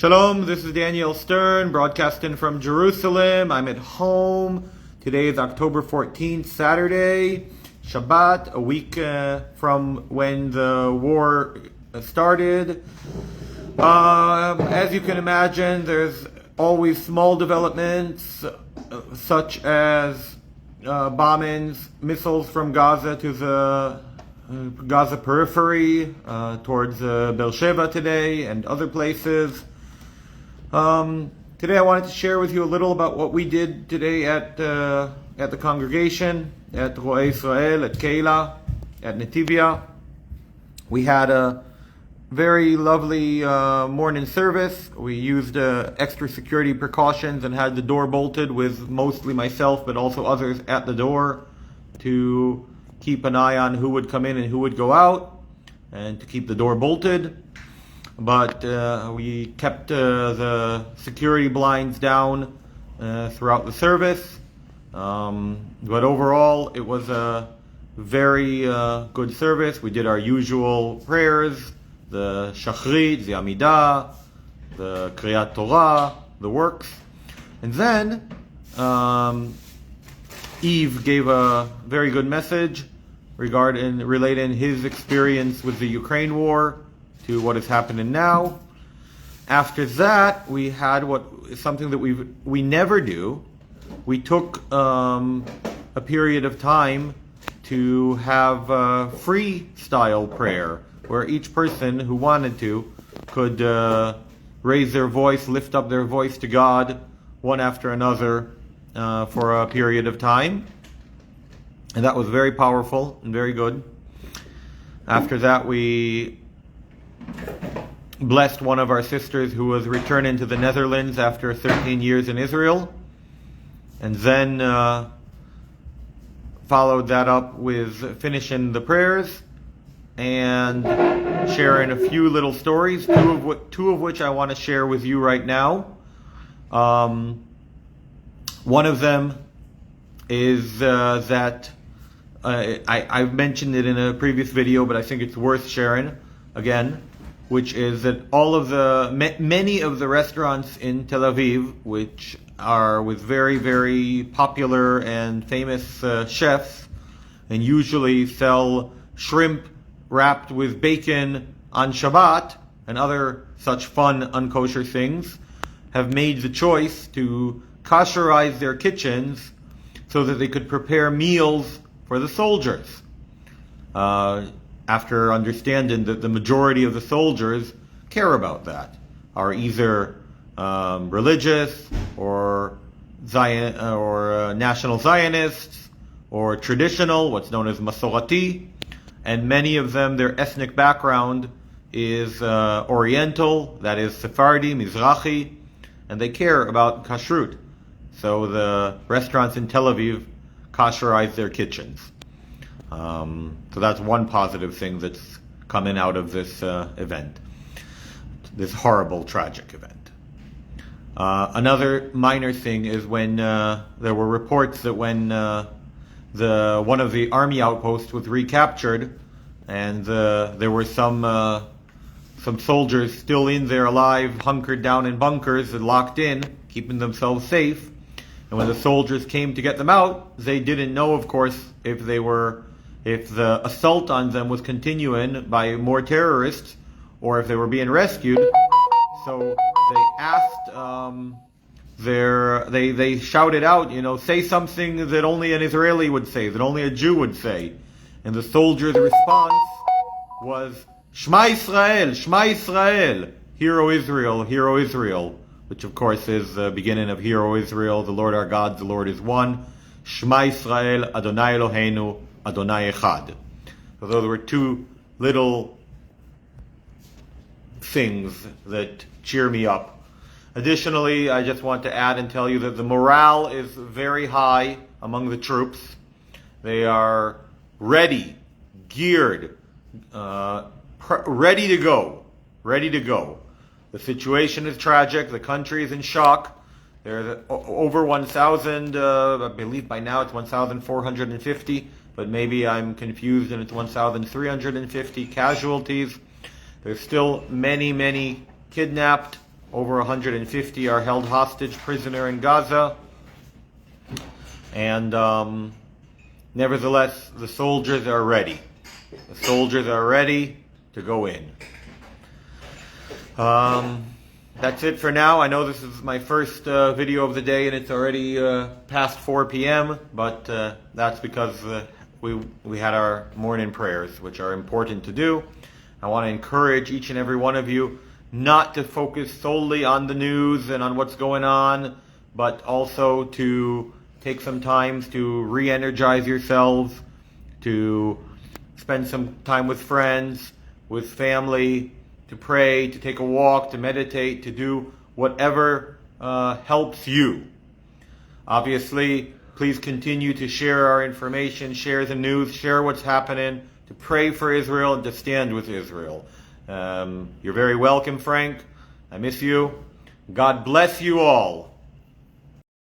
Shalom, this is Daniel Stern, broadcasting from Jerusalem. I'm at home. Today is October 14th, Saturday, Shabbat, a week from when the war started. As you can imagine, there's always small developments, such as bombings, missiles from Gaza to the Gaza periphery, towards Beersheba today and other places. Today I wanted to share with you a little about what we did today at the congregation, at Ro'ei Israel, at Keilah, at Netivyah. We had a very lovely morning service. We used extra security precautions and had the door bolted with mostly myself but also others at the door to keep an eye on who would come in and who would go out and to keep the door bolted. But we kept the security blinds down throughout the service. But overall, it was a very good service. We did our usual prayers, the Shachrit, the Amidah, the Kriyat Torah, the works. And then Eve gave a very good message relating his experience with the Ukraine war to what is happening now. After that, we had something that we never do. We took a period of time to have a freestyle prayer, where each person who wanted to could raise their voice, lift up their voice to God, one after another, for a period of time. And that was very powerful and very good. After that, we blessed one of our sisters who was returning to the Netherlands after 13 years in Israel. And then followed that up with finishing the prayers and sharing a few little stories, two of which I want to share with you right now. One of them is that I've mentioned it in a previous video, but I think it's worth sharing again, which is that many of the restaurants in Tel Aviv, which are with very, very popular and famous chefs, and usually sell shrimp wrapped with bacon on Shabbat and other such fun unkosher things, have made the choice to kosherize their kitchens so that they could prepare meals for the soldiers. After understanding that the majority of the soldiers care about that, are either religious or national Zionists or traditional, what's known as Masorati, and many of them, their ethnic background is Oriental, that is Sephardi, Mizrahi, and they care about kashrut. So the restaurants in Tel Aviv kosherize their kitchens. So that's one positive thing that's coming out of this event, this horrible, tragic event. Another minor thing is when there were reports that when one of the army outposts was recaptured, and there were some soldiers still in there alive, hunkered down in bunkers and locked in, keeping themselves safe. And when the soldiers came to get them out, they didn't know, of course, if the assault on them was continuing by more terrorists, or if they were being rescued. So they asked, they shouted out, say something that only an Israeli would say, that only a Jew would say. And the soldiers' response was, Shema Israel, Shema Israel, Hear O Israel, Hear O Israel, which of course is the beginning of Hear O Israel, the Lord our God, the Lord is one. Shema Israel, Adonai Eloheinu, Adonai Echad. So those were two little things that cheer me up. Additionally, I just want to add and tell you that the morale is very high among the troops. They are ready, geared, ready to go. The situation is tragic. The country is in shock. There's over 1,000, I believe by now it's 1,450, but maybe I'm confused and it's 1,350 casualties. There's still many, many kidnapped. Over 150 are held hostage prisoner in Gaza. And nevertheless, the soldiers are ready. The soldiers are ready to go in. That's it for now. I know this is my first video of the day and it's already past 4 p.m., but that's because we had our morning prayers, which are important to do. I want to encourage each and every one of you not to focus solely on the news and on what's going on, but also to take some time to re-energize yourselves, to spend some time with friends, with family, to pray, to take a walk, to meditate, to do whatever helps you. Obviously, please continue to share our information, share the news, share what's happening, to pray for Israel and to stand with Israel. You're very welcome, Frank. I miss you. God bless you all.